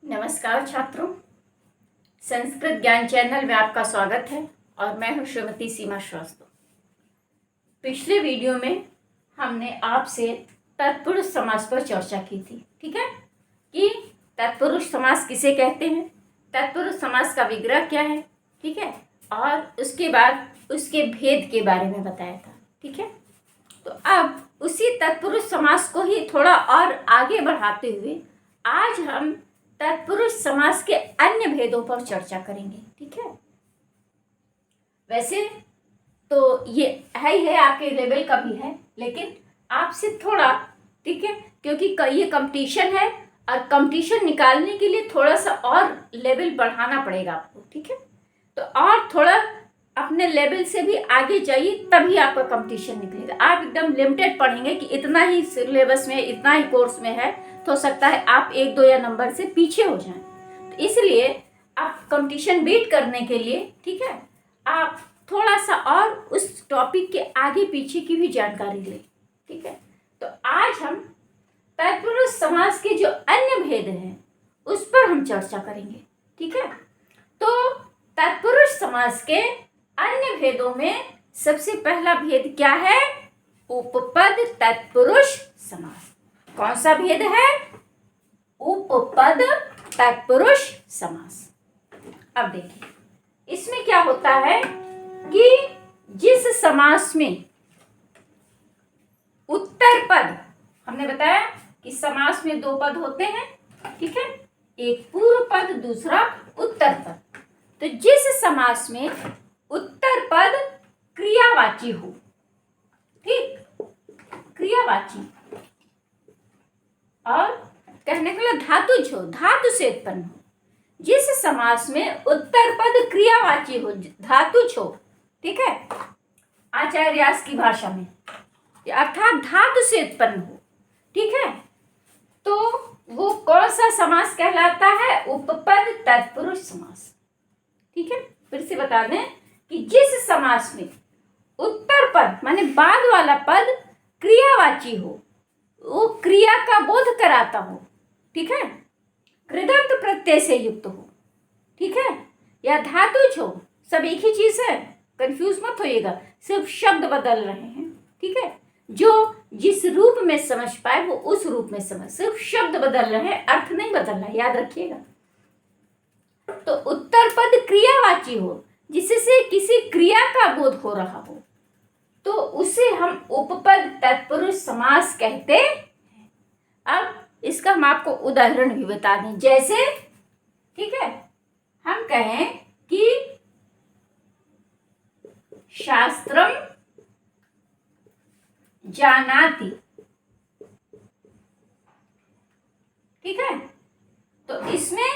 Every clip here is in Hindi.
नमस्कार छात्रों, संस्कृत ज्ञान चैनल में आपका स्वागत है और मैं हूं श्रीमती सीमा श्रीवास्तव। पिछले वीडियो में हमने आपसे तत्पुरुष समास पर चर्चा की थी, ठीक है, कि तत्पुरुष समास किसे कहते हैं, तत्पुरुष समास का विग्रह क्या है, ठीक है, और उसके बाद उसके भेद के बारे में बताया था, ठीक है। तो अब उसी तत्पुरुष समास को ही थोड़ा और आगे बढ़ाते हुए आज हम तत्पुरुष समास के अन्य भेदों पर चर्चा करेंगे, ठीक है। वैसे तो ये है ही है, आपके लेवल का भी है, लेकिन आपसे थोड़ा, ठीक है, क्योंकि ये कंपटीशन है और कंपटीशन निकालने के लिए थोड़ा सा और लेवल बढ़ाना पड़ेगा आपको, ठीक है। तो और थोड़ा अपने लेवल से भी आगे जाइए, तभी आपका कंपटीशन निकलेगा। आप एकदम लिमिटेड पढ़ेंगे कि इतना ही सिलेबस में, इतना ही कोर्स में है, तो हो सकता है आप 1-2 या नंबर से पीछे हो जाएं। तो इसलिए आप कंपटीशन बीट करने के लिए, ठीक है, आप थोड़ा सा और उस टॉपिक के आगे पीछे की भी जानकारी लें, ठीक है। तो आज हम तत्पुरुष समास के जो अन्य भेद हैं उस पर हम चर्चा करेंगे, ठीक है। तो तत्पुरुष समास के अन्य भेदों में सबसे पहला भेद क्या है? उपपद तत्पुरुष समास। कौन सा भेद है? उपपद तत्पुरुष समास। अब देखिए, इसमें क्या होता है कि जिस समास में उत्तर पद, हमने बताया कि समास में 2 पद होते हैं, ठीक है, एक पूर्व पद, दूसरा उत्तर पद। तो जिस समास में उत्तर पद क्रियावाची हो, ठीक, क्रियावाची, और कहने के लिए धातुज हो, धातु से उत्पन्न हो, जिस समास में उत्तर पद क्रियावाची हो, धातुज हो, ठीक है, आचार्य व्यास की भाषा में, अर्थात धातु से उत्पन्न हो, ठीक है, तो वो कौन सा समास कहलाता है? उपपद तत्पुरुष समास, ठीक है। फिर से बता दें कि जिस समास में उत्तर पद माने बाद वाला पद क्रियावाची हो, वो क्रिया का बोध कराता हो, ठीक है, कृदंत प्रत्यय से युक्त हो, ठीक है, या धातुज हो, सब एक ही चीज है, कंफ्यूज मत होइएगा, सिर्फ शब्द बदल रहे हैं, ठीक है। जो जिस रूप में समझ पाए वो उस रूप में समझ, सिर्फ शब्द बदल रहे हैं, अर्थ नहीं बदल रहा, याद रखिएगा। तो उत्तर पद क्रियावाची हो, जिससे किसी क्रिया का बोध हो रहा हो, तो उसे हम उपपद तत्पुरुष समास कहते हैं। अब इसका हम आपको उदाहरण भी बता दें, जैसे, ठीक है, हम कहें कि शास्त्रम जानाति, ठीक है। तो इसमें,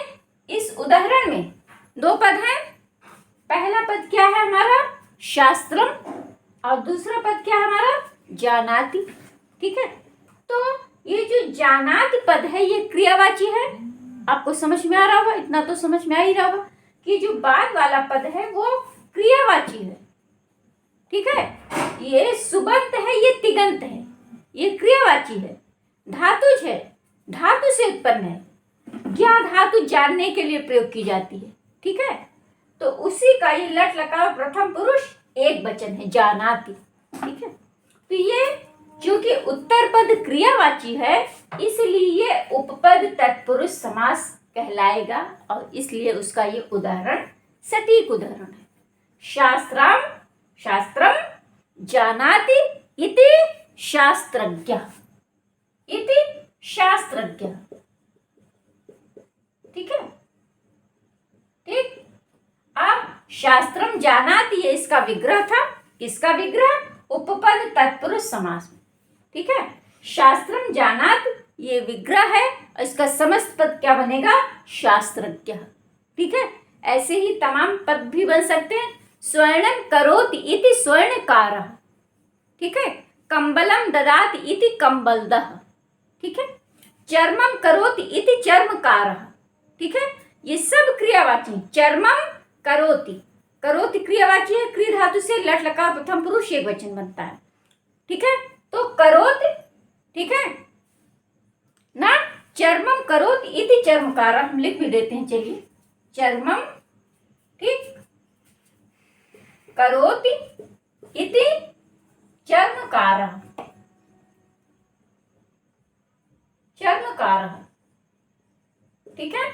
इस उदाहरण में 2 पद हैं। पहला पद क्या है हमारा? शास्त्रम, और दूसरा पद क्या है हमारा? जानाति, ठीक है। तो ये जो जानाति पद है ये क्रियावाची है, आपको समझ में आ रहा होगा, इतना तो समझ में आ ही रहा होगा कि जो बाद वाला पद है वो क्रियावाची है, ठीक है। ये सुबंत है, ये तिगंत है, ये क्रियावाची है, धातुज है, धातु से उत्पन्न है, ज्ञा धातु जानने के लिए प्रयोग की जाती है, ठीक है। तो उसी का ये लट लकार प्रथम पुरुष एक वचन है, जानाति, ठीक है। तो ये क्योंकि उत्तर पद क्रियावाची है, इसलिए ये उपपद तत्पुरुष समास कहलाएगा, और इसलिए उसका ये उदाहरण सटीक उदाहरण है। शास्त्रम जानाति इति शास्त्रज्ञ, इति शास्त्रज्ञ, ठीक है, ठीक। अब शास्त्रम जानाति है, इसका विग्रह था, किसका विग्रह? उपपद तत्पुरुष समास में, ठीक है। शास्त्रम जानात ये विग्रह है, और इसका समस्त पद क्या बनेगा? शास्त्रज्ञ, ठीक है। ऐसे ही तमाम पद भी बन सकते हैं। स्वर्णम करोति इति स्वर्णकारः, ठीक है। कंबलम ददाति इति कंबलदः, ठीक है। चर्मम करोति इति चर्मकारः, ठीक है। ये सब क्रियावाची। चर्मम करोति, करोति क्रियावाची है, क्रिया धातु से लट लकार प्रथम पुरुष एक वचन बनता है, ठीक है। तो करोति, ठीक है ना, चर्मम करोति इति चर्मकारः, हम लिख भी देते हैं, चलिए चर्मम, ठीक, करोति इति चर्मकारः, चर्मकारः, ठीक है।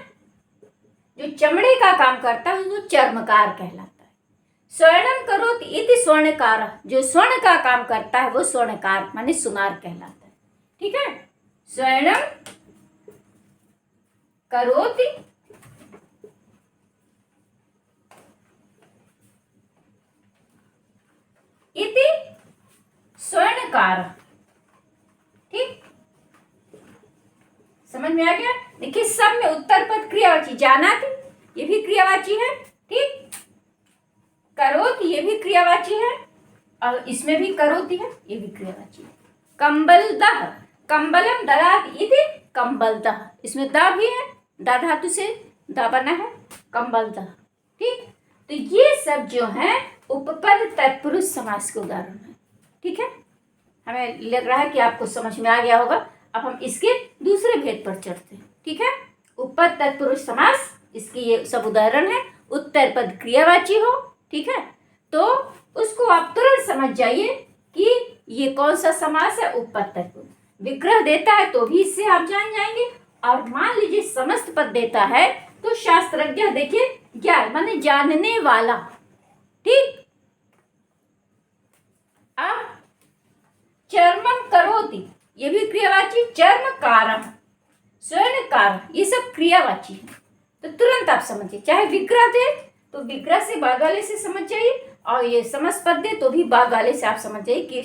जो चमड़े का काम करता है वो चर्मकार कहलाता है। स्वर्णम करोति इति स्वर्णकारः, जो स्वर्ण का काम करता है वो स्वर्णकार माने सुनार कहलाता है, ठीक है। स्वर्णम करोति इति स्वर्णकारः, ठीक, समझ में आ गया। देखिए सब में उत्तर पद क्रियावाची, जानाति ये भी क्रियावाची है, ठीक, करोति ये भी क्रियावाची है, और इसमें भी करोति है, ये भी क्रियावाची है। कंबलदः, कंबलम ददाति इति कंबलदः, इसमें दा भी है, दा धातु से दा बना है, कंबलदः, ठीक। तो ये सब जो है उपपद तत्पुरुष समास के उदाहरण है, ठीक है। हमें लग रहा है कि आपको समझ में आ गया होगा। अब हम इसके दूसरे भेद पर चढ़ते हैं, ठीक है। उपपद तत्पुरुष समास, इसके ये सब उदाहरण है। उत्तर पद क्रियावाची हो, ठीक है, तो उसको आप तुरंत समझ जाइए कि ये कौन सा समास है, उपपद तत्पुरुष। विग्रह देता है तो भी इससे आप जान जाएंगे, और मान लीजिए समस्त पद देता है तो शास्त्रज्ञ, देखिए ज्ञान माने जानने वाला, ठीक। अब चर्मम करोति ये भी क्रियावाची, चर्मकारः, स्वर्णकारः, ये सब क्रियावाची है। तो तुरंत आप समझिए, चाहे विग्रह दे तो विग्रह से बाद वाले से समझ जाइए, और ये समस्त पद दे तो भी बाद वाले से आप समझ जाइए कि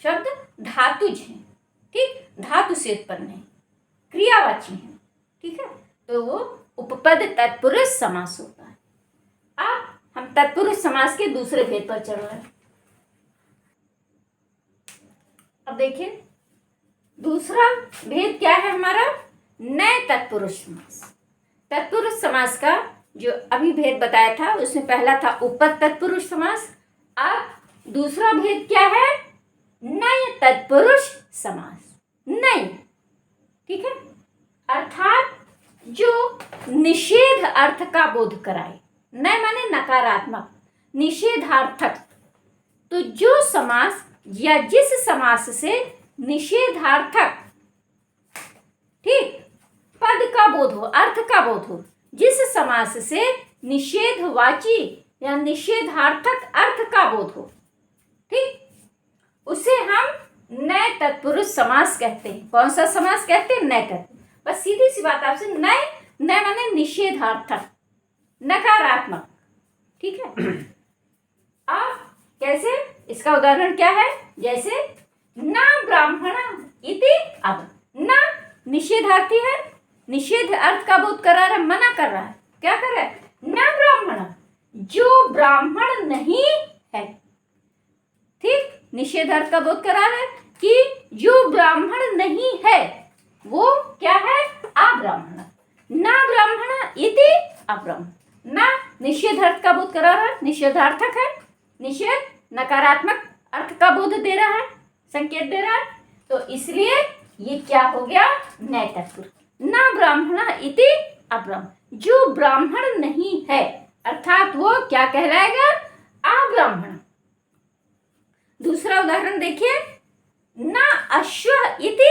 शब्द धातुज हैं, ठीक, धातु से उत्पन्न है, क्रियावाची है, ठीक है। तो वो उपपद तत्पुरुष समास होता है। अब हम तत्पुरुष समास के दूसरे भेद पर चल रहे हैं। अब देखिए दूसरा भेद क्या है हमारा, नए तत्पुरुष समास। तत्पुरुष समास का जो अभी भेद बताया था उसमें पहला था उपपद तत्पुरुष समास, अब दूसरा भेद क्या है, नए तत्पुरुष समास। नए, ठीक है, अर्थात जो निषेध अर्थ का बोध कराए। नए माने नकारात्मक, निषेधार्थक। तो जो समास या जिस समास से निषेधार्थक, ठीक, पद का बोध हो, अर्थ का बोध हो, जिस समास से निषेधवाची या निषेधार्थक अर्थ का बोध हो, ठीक, उसे हम नए तत्पुरुष समास कहते हैं। कौन सा समास कहते हैं, नए तत्पुरुष। बस सीधी सी बात आपसे, नए, नए माने निषेधार्थक, नकारात्मक, ठीक है। अब कैसे, इसका उदाहरण क्या है, जैसे ना ब्राह्मण इति, अब ना निषेधार्थी है, निषेध अर्थ का बोध करा रहा है, मना कर रहा है, क्या कर रहा है, ना ब्राह्मण, जो ब्राह्मण नहीं है, ठीक, निषेध अर्थ का बोध करा रहा है कि जो ब्राह्मण नहीं है वो क्या है, अब्राह्मण। ना ब्राह्मण इति अब्राह्मण, ना निषेध अर्थ का बोध करा रहा है, निषेधार्थक है, निषेध नकारात्मक अर्थ का बोध दे रहा है, संकेत दे रहा है, तो इसलिए ये क्या हो गया, नए तत्पुरुष। ना ब्राह्मण इति अब्राह्मण, जो ब्राह्मण नहीं है अर्थात वो क्या कहलाएगा, अब्राह्मण। दूसरा उदाहरण देखिए, ना अश्व इति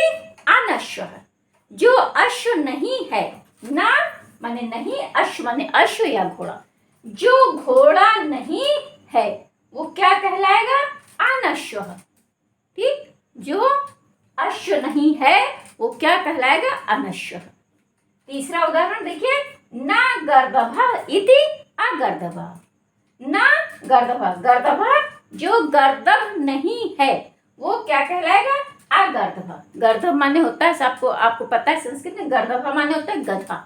अनश्व, जो अश्व नहीं है, ना माने नहीं, अश्व माने अश्व या घोड़ा, जो घोड़ा नहीं है वो क्या कहलाएगा, अनश्व, ठीक, जो अश्व नहीं है वो क्या कहलाएगा, अनश्व। तीसरा उदाहरण देखिए, ना गर्दभ इति अगर्दभ, ना गर्दभ, गर्दभ जो गर्दभ नहीं है वो क्या कहलाएगा, अगर्दभ। गर्दभ माने होता है, आपको पता है संस्कृत में गर्दभ माने होता है गधा,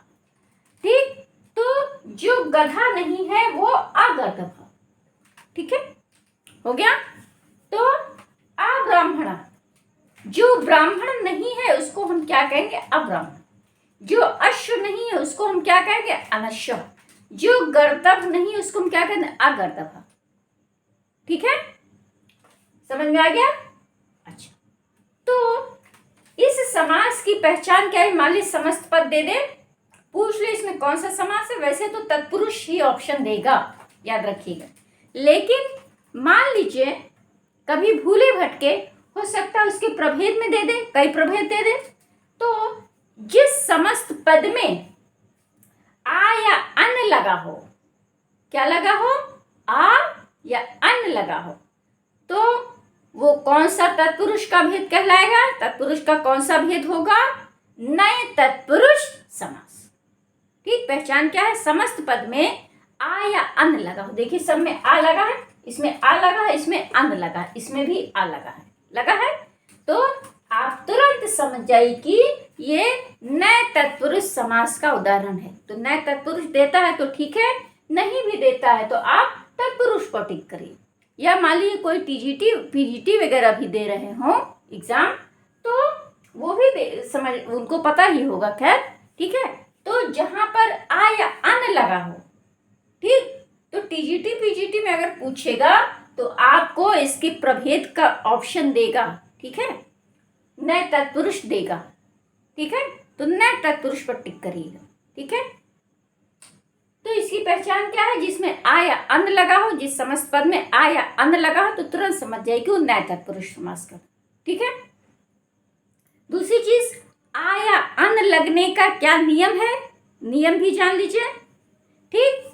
ठीक, तो जो गधा नहीं है वो अगर्दभ, ठीक है, हो गया। तो अब्राह्मण, जो ब्राह्मण नहीं है उसको हम क्या कहेंगे, अब्राह्मण। जो अश्व नहीं है उसको हम क्या कहेंगे, अनश्व। जो गर्दभ नहीं उसको हम क्या कहेंगे, अगर्दभ, ठीक है, समझ में आ गया। अच्छा, तो इस समास की पहचान क्या है? मान ली समस्त पद दे दे, पूछ ले इसमें कौन सा समास है। वैसे तो तत्पुरुष ही ऑप्शन देगा, याद रखिएगा। लेकिन मान लीजिए कभी भूले भटके, हो सकता है उसके प्रभेद में दे दे, कई प्रभेद दे दे। तो जिस समस्त पद में आ या अन लगा हो, क्या लगा हो? आ या अन लगा हो, तो वो कौन सा तत्पुरुष का भेद कहलाएगा? तत्पुरुष का कौन सा भेद होगा? नए तत्पुरुष समास। ठीक, पहचान क्या है? समस्त पद में आ या अन लगा हो। देखिए सब में आ लगा है, इसमें आ लगा है, इसमें अन लगा है, इसमें भी आ लगा है। तो आप तुरंत समझ जाइए कि ये नए तत्पुरुष समास का उदाहरण है। तो नए तत्पुरुष देता है तो ठीक है, नहीं भी देता है तो आप तत्पुरुष को टिक करिए। या मान लीजिए कोई टीजीटी पीजीटी वगैरह भी दे रहे हों एग्जाम, तो वो भी समझ, उनको पता ही होगा। खैर ठीक है, तो जहां पर आ या अन लगा हो, ठीक, तो टीजीटी पीजीटी में अगर पूछेगा तो आपको इसके प्रभेद का ऑप्शन देगा। ठीक है, नए तत्पुरुष देगा। ठीक है, तो नए तत्पुरुष पर टिक करिएगा। ठीक है, तो इसकी पहचान क्या है? जिसमें आ या अन लगा हो, जिस समस्त पद में आ या अन लगा हो, तो तुरंत समझ जाइए कि वो नए तत्पुरुष समास का। ठीक है, दूसरी चीज, आ या अन लगने का क्या नियम है? नियम भी जान लीजिए। ठीक,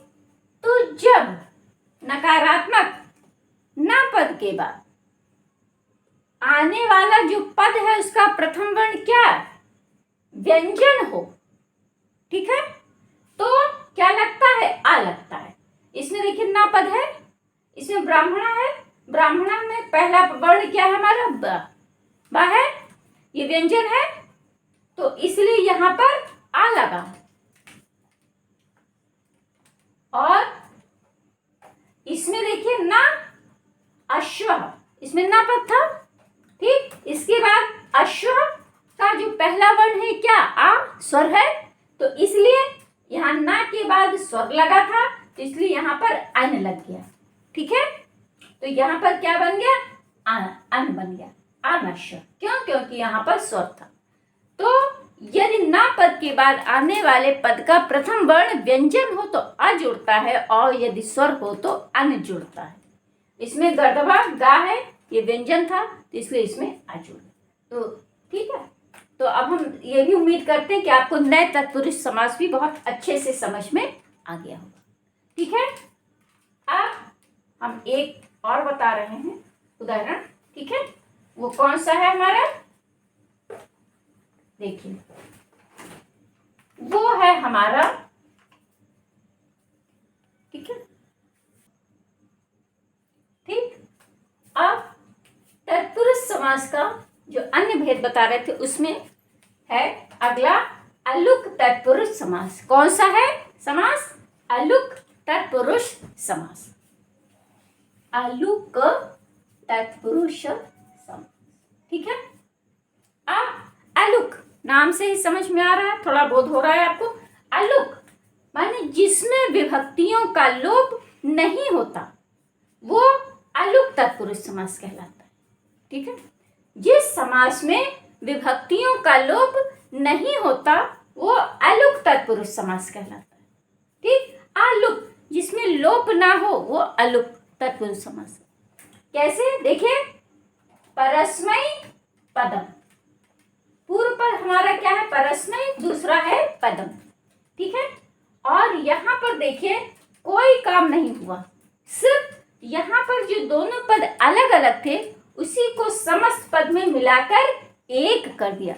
तो जब नकारात्मक ना पद के बाद आने वाला जो पद है उसका प्रथम वर्ण क्या? व्यंजन हो। ठीक है, तो क्या लगता है? आ लगता है। इसमें देखिए ना पद है, इसमें ब्राह्मणा है, ब्राह्मणा में पहला वर्ण क्या है हमारा? बा है, ये व्यंजन है, तो इसलिए यहां पर आ लगा। और इसमें देखिए ना अश्व, इसमें ना पद था। ठीक, इसके बाद अश्व का जो पहला वर्ण है क्या? आ, स्वर है, तो इसलिए यहाँ ना के बाद स्वर लगा था, तो इसलिए यहाँ पर अन लग गया। ठीक है, तो यहाँ पर क्या बन गया? अन बन गया, अनश्व। क्यों? क्योंकि यहाँ पर स्वर था। तो यदि ना पद के बाद आने वाले पद का प्रथम वर्ण व्यंजन हो तो अ जुड़ता है, और यदि स्वर हो तो अन जुड़ता है। इसमें गर्दभा गा है, ये व्यंजन था, तो इसलिए इसमें आ जुड़ा। तो ठीक है, तो अब हम ये भी उम्मीद करते हैं कि आपको नए तत्पुरुष समास भी बहुत अच्छे से समझ में आ गया होगा। ठीक है, अब हम एक और बता रहे हैं उदाहरण। ठीक है, वो कौन सा है हमारा? देखिए, वो है हमारा, ठीक है, ठीक। अब तत्पुरुष समास का जो अन्य भेद बता रहे थे उसमें है अगला अलुक तत्पुरुष समास। कौन सा है समास? अलुक तत्पुरुष समास। अलुक तत्पुरुष समास। ठीक है, अब अलुक नाम से ही समझ में आ रहा है, थोड़ा बोध हो रहा है आपको। अलुक माने जिसमें विभक्तियों का लोप नहीं होता, वो अलुक तत्पुरुष समास कहलाता है। ठीक है, जिस समास में विभक्तियों का लोप नहीं होता वो अलुक तत्पुरुष समास कहलाता है। ठीक, अलुक जिसमें लोप ना हो वो अलुक तत्पुरुष समास। कैसे? देखिए, परस्मैई पदम, पूर्व पर हमारा क्या है? परस्मैई, दूसरा है पदम। ठीक है, और यहां पर देखिए कोई काम नहीं हुआ, सिर्फ यहां पर जो दोनों पद अलग अलग थे उसी को समस्त पद में मिलाकर एक कर दिया।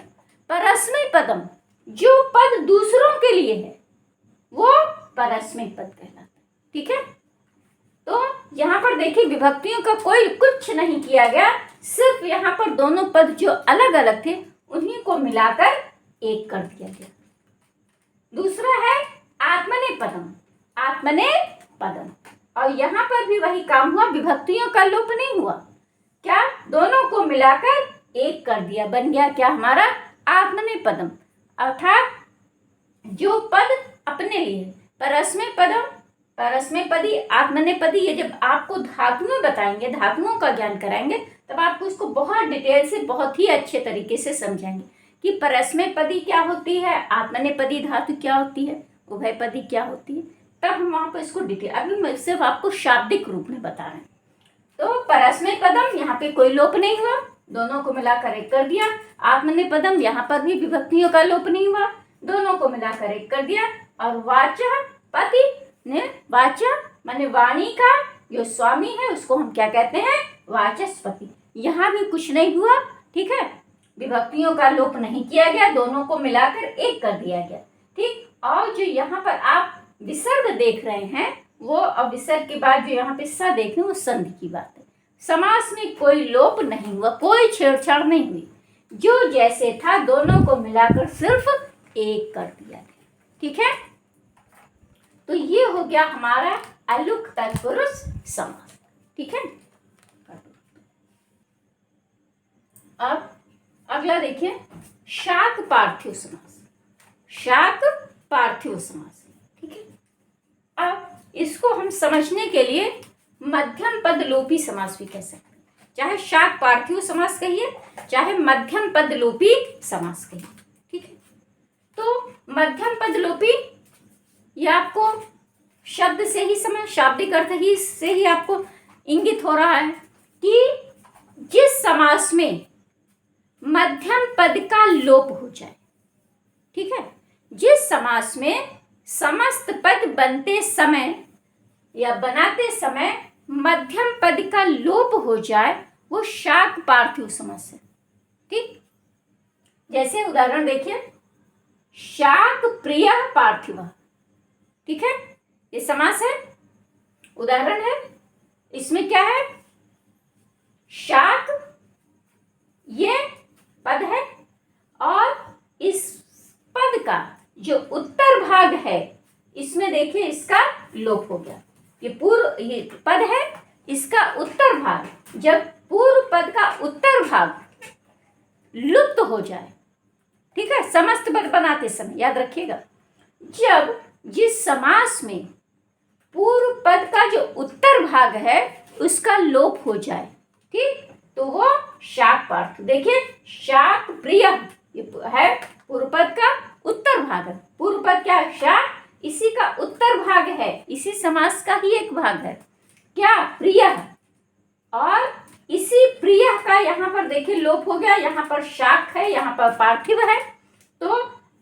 परस्मैई पदम, जो पद दूसरों के लिए है वो परस्मैई पद कहलाता है। ठीक है, तो यहाँ पर देखिए विभक्तियों का कोई कुछ नहीं किया गया, सिर्फ यहाँ पर दोनों पद जो अलग अलग थे उन्हीं को मिलाकर एक कर दिया गया। दूसरा है आत्मने पदम, आत्मने पदम, और यहाँ पर भी वही काम हुआ, विभक्तियों का लोप नहीं हुआ। क्या? दोनों को मिलाकर एक कर दिया, बन गया क्या हमारा? आत्मने पदम, अर्थात जो पद अपने लिए, परस्मैई पदम परस्मैपदी, आत्मनेपदी, ये जब आपको धातुएं बताएंगे, धातुओं का ज्ञान कराएंगे, तब आपको इसको बहुत डिटेल से, बहुत ही अच्छे तरीके से समझाएंगे कि परस्मैपदी क्या होती है, आत्मनेपदी धातु क्या होती है, उभयपदी क्या होती है। तब हम वहां पर इसको डिटेल, अभी मैं सिर्फ आपको शाब्दिक रूप में बता रहे हैं। तो परस्मैपदम, यहाँ पे कोई लोप नहीं हुआ, दोनों को मिलाकर एक कर दिया। आत्मनेपदम, यहाँ पर भी विभक्तियों का लोप नहीं हुआ, दोनों को मिलाकर एक कर दिया। और वाचा पति ने, वाचा माने वाणी का जो स्वामी है उसको हम क्या कहते हैं, वाचस्पति। यहाँ भी कुछ नहीं हुआ, ठीक है, विभक्तियों का लोप नहीं किया गया, दोनों को मिलाकर एक कर दिया गया, ठीक। और जो यहाँ पर आप विसर्ग देख रहे हैं वो, अब विसर्ग के बाद जो यहाँ पे स देख रहे हैं वो संधि की बात है। समास में कोई लोप नहीं हुआ, कोई छेड़छाड़ नहीं हुई, जो जैसे था दोनों को मिलाकर सिर्फ एक कर दिया गया, ठीक है। तो ये हो गया हमारा अलुक तत्पुरुष समास, ठीक है। अब अगला देखिए, शाक पार्थिव समास, शाक पार्थिव समास, ठीक है। अब इसको हम समझने के लिए मध्यम पद लोपी समास भी कह सकते हैं, चाहे शाक पार्थिव समास कहिए, चाहे मध्यम पद लोपी समास कहिए, ठीक है। तो मध्यम पद लोपी, ये आपको शब्द से ही समझ, शाब्दिक अर्थ ही से ही आपको इंगित हो रहा है कि जिस समास में मध्यम पद का लोप हो जाए, ठीक है, जिस समास में समस्त पद बनते समय या बनाते समय मध्यम पद का लोप हो जाए, वो शाक पार्थिव समास है, ठीक। जैसे उदाहरण देखिए, शाक प्रिय पार्थिव, ठीक है, ये समास है, उदाहरण है। इसमें क्या है, शाक ये पद है और इस पद का जो उत्तर भाग है, इसमें देखिए इसका लोप हो गया। ये पद है, इसका उत्तर भाग, जब पूर्व पद का उत्तर भाग लुप्त हो जाए, ठीक है, समस्त पद बनाते समय, याद रखिएगा, जब जिस समास में पूर्व पद का जो उत्तर भाग है उसका लोप हो जाए, ठीक, तो वो शाक पार्थिव। देखिए, शाक प्रिय, ये है पूर्व पद का उत्तर भाग है, पूर्व पद क्या है, शाक, इसी का उत्तर भाग है, इसी समास का ही एक भाग है, क्या, प्रिय, और इसी प्रिय का यहाँ पर देखिए लोप हो गया, यहाँ पर शाक है, यहाँ पर पार्थिव है, तो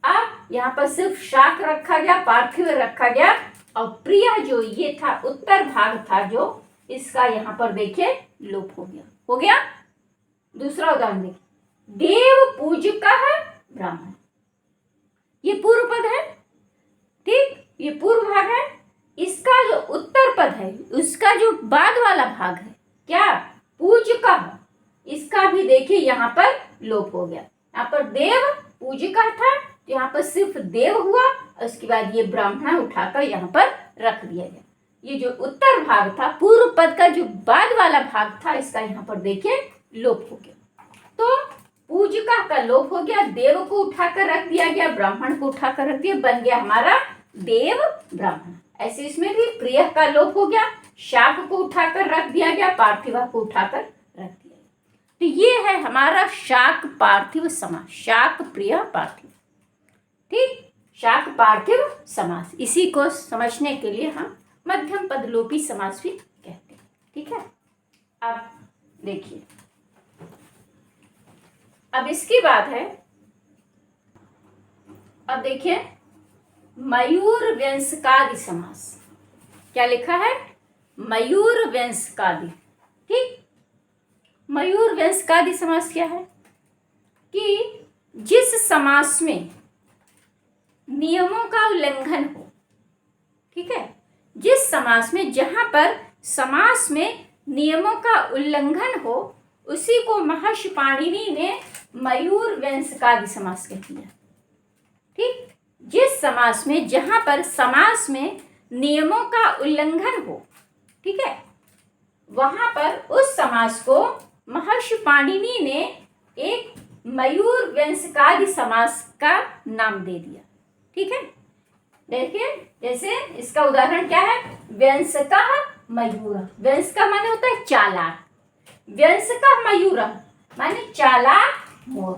अब यहाँ पर सिर्फ शाक रखा गया, पार्थिव रखा गया, और प्रिय जो ये था उत्तर भाग था जो, इसका यहाँ पर देखिए लोप हो गया, हो गया। दूसरा उदाहरण देखिए, देव पूजकः ब्राह्मण, ये पूर्व पद है, ठीक, ये पूर्व भाग है, इसका जो उत्तर पद है, उसका जो बाद वाला भाग है, क्या, पूजकः, इसका भी देखिए यहाँ पर लोप हो गया। यहाँ पर देव पूजकः था, यहाँ पर सिर्फ देव हुआ, और उसके बाद ये ब्राह्मण उठाकर यहाँ पर रख दिया गया। ये जो उत्तर भाग था, पूर्व पद का जो बाद वाला भाग था, इसका यहाँ पर देखिए लोप हो गया। तो पूजका का लोप हो गया, देव को उठाकर रख दिया गया, ब्राह्मण को उठाकर रख दिया, बन गया हमारा देव ब्राह्मण। ऐसे इसमें भी प्रिय का लोप हो गया, शाक को उठाकर रख दिया गया, पार्थिव को उठाकर रख दिया गया। तो ये है हमारा शाक पार्थिव समास, शाक प्रिय पार्थिव, ठीक, शाक पार्थिव समास। इसी को समझने के लिए हम मध्यम पद लोपी समास भी कहते हैं, ठीक है। अब देखिए, अब इसकी बात है, अब देखिए मयूर व्यंजकादि समास, क्या लिखा है, मयूर व्यंजकादि, ठीक। मयूर व्यंजकादि समास क्या है कि जिस समास में नियमों का उल्लंघन हो, ठीक है, जिस समास में, जहां पर समास में नियमों का उल्लंघन हो, उसी को महर्षि पाणिनि ने मयूर व्यंजकादि समास कह दिया, ठीक। जिस समास में, जहां पर समास में नियमों का उल्लंघन हो, ठीक है, वहां पर उस समास को महर्षि पाणिनि ने एक मयूर व्यंजकादि समास का नाम दे दिया, ठीक है। देखिए जैसे इसका उदाहरण क्या है, व्यंसकः मयूरः। व्यंसकः माने होता है चालाक, व्यंसकः मयूरः माने चालाक मोर।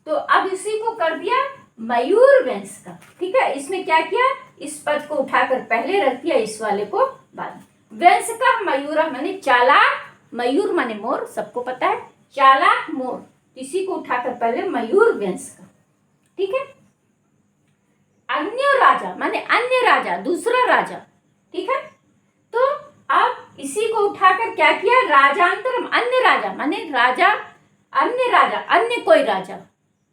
तो अब इसी को कर दिया मयूर व्यंसकः। ठीक है, इसमें क्या किया, इस पद को उठाकर पहले रख दिया, इस वाले को बाद में। व्यंसकः मयूरः माने चालाक, मयूर माने मोर, सबको पता है, चालाक मोर, इसी को उठाकर पहले मयूर व्यंसकः। ठीक है, अन्य राजा माने अन्य राजा, दूसरा राजा। ठीक है, तो अब इसी को उठाकर क्या किया, राजांतरम, अन्य राजा माने राजा, अन्य राजा, अन्य कोई राजा।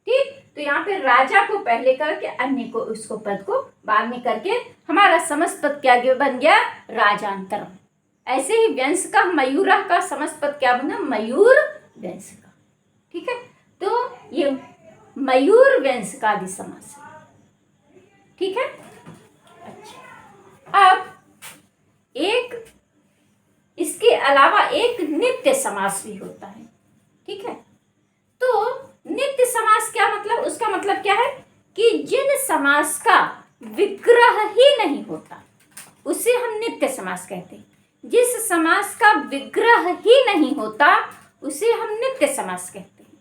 ठीक, तो यहाँ पे राजा को पहले करके अन्य को, उसको पद को बाद में करके हमारा समस्त पद क्या बन गया, राजांतरम। ऐसे ही व्यंसकः मयूरः का समस्त पद क्या बना, मयूर व्यंसकः। ठीक है, तो ये मयूर व्यंसकादि समास है। ठीक है, अच्छा, अब एक इसके अलावा एक नित्य समास भी होता है। ठीक है, तो नित्य समास क्या मतलब, उसका मतलब क्या है कि जिन समास का विग्रह ही नहीं होता उसे हम नित्य समास कहते हैं। जिस समास का विग्रह ही नहीं होता उसे हम नित्य समास कहते हैं।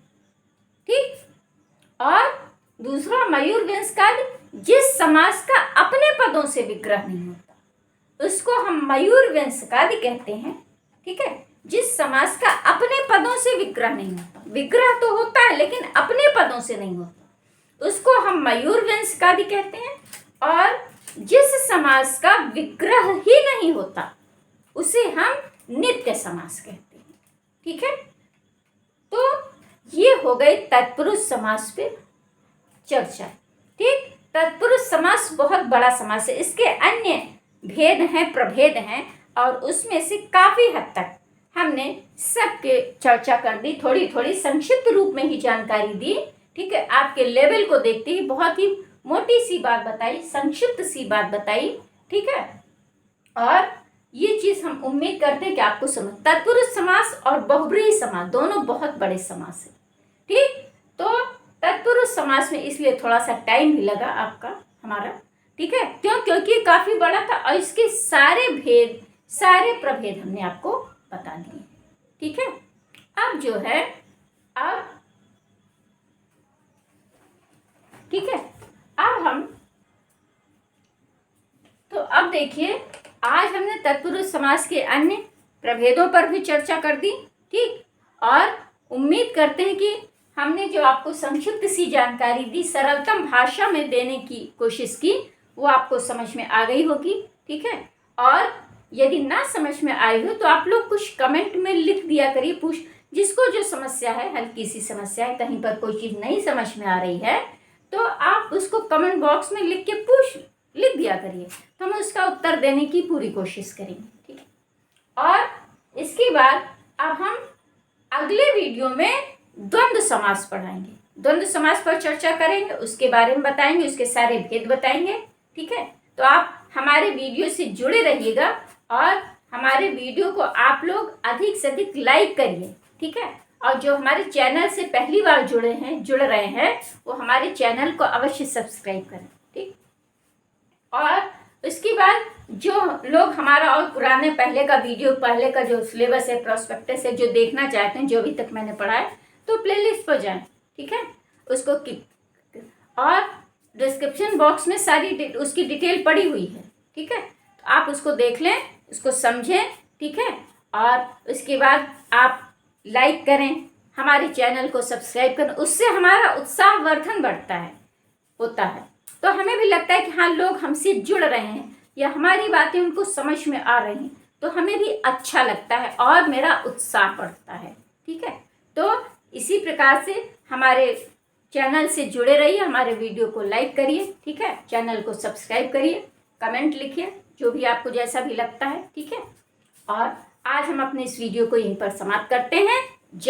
ठीक, और दूसरा मयूर व्यंसकादि, जिस समास का अपने पदों से विग्रह नहीं होता उसको हम मयूर व्यंसकादि कहते हैं। ठीक है, जिस समास का अपने पदों से विग्रह नहीं होता, विग्रह तो होता है लेकिन अपने पदों से नहीं होता, उसको हम मयूर व्यंसकादि कहते हैं। और जिस समास का विग्रह ही नहीं होता उसे हम नित्य समास कहते हैं। ठीक है, तो ये हो गई तत्पुरुष समास पे चर्चा। ठीक, तत्पुरुष समास बहुत बड़ा समास है, इसके अन्य भेद हैं, प्रभेद हैं, और उसमें से काफी हद तक हमने सबके चर्चा कर दी, थोड़ी थोड़ी संक्षिप्त रूप में ही जानकारी दी। ठीक है, आपके लेवल को देखते ही बहुत ही मोटी सी बात बताई, संक्षिप्त सी बात बताई। ठीक है, और ये चीज हम उम्मीद करते हैं कि आपको समझ। तत्पुरुष समास और बहुब्रीहि समास दोनों बहुत बड़े समास है। ठीक, तो तत्पुरुष समास में इसलिए थोड़ा सा टाइम भी लगा आपका हमारा। ठीक है, क्यों, क्योंकि काफी बड़ा था और इसके सारे भेद, सारे प्रभेद हमने आपको बता दिए। ठीक है, अब जो है, अब ठीक है, अब हम, तो अब देखिए, आज हमने तत्पुरुष समास के अन्य प्रभेदों पर भी चर्चा कर दी। ठीक, और उम्मीद करते हैं कि हमने जो आपको संक्षिप्त सी जानकारी दी, सरलतम भाषा में देने की कोशिश की, वो आपको समझ में आ गई होगी। ठीक है, और यदि ना समझ में आई हो तो आप लोग कुछ कमेंट में लिख दिया करिए, पूछ, जिसको जो समस्या है, हल्की सी समस्या है, कहीं पर कोई चीज़ नहीं समझ में आ रही है, तो आप उसको कमेंट बॉक्स में लिख के लिख दिया करिए, तो हम उसका उत्तर देने की पूरी कोशिश करेंगे। ठीक है, और इसके बाद अब हम अगले वीडियो में द्वंद्व समास पढ़ाएंगे, द्वंद्व समास पर चर्चा करेंगे, उसके बारे में बताएंगे, उसके सारे भेद बताएंगे। ठीक है, तो आप हमारे वीडियो से जुड़े रहिएगा और हमारे वीडियो को आप लोग अधिक से अधिक लाइक करिए। ठीक है, और जो हमारे चैनल से पहली बार जुड़ रहे हैं वो हमारे चैनल को अवश्य सब्सक्राइब करें। ठीक, और उसके बाद जो लोग हमारा और पुराने पहले का वीडियो, पहले का जो सिलेबस है, प्रोस्पेक्टस है, जो देखना चाहते हैं, जो अभी तक मैंने पढ़ा है, तो प्लेलिस्ट पर जाएं। ठीक है, उसको और डिस्क्रिप्शन बॉक्स में सारी उसकी डिटेल पड़ी हुई है। ठीक है, तो आप उसको देख लें, उसको समझें। ठीक है, और उसके बाद आप लाइक करें, हमारे चैनल को सब्सक्राइब करें, उससे हमारा उत्साहवर्धन होता है, तो हमें भी लगता है कि हाँ, लोग हमसे जुड़ रहे हैं या हमारी बातें उनको समझ में आ रही हैं, तो हमें भी अच्छा लगता है और मेरा उत्साह बढ़ता है। ठीक है, तो इसी प्रकार से हमारे चैनल से जुड़े रहिए, हमारे वीडियो को लाइक करिए। ठीक है, चैनल को सब्सक्राइब करिए, कमेंट लिखिए, जो भी आपको जैसा भी लगता है। ठीक है, और आज हम अपने इस वीडियो को यहीं पर समाप्त करते हैं।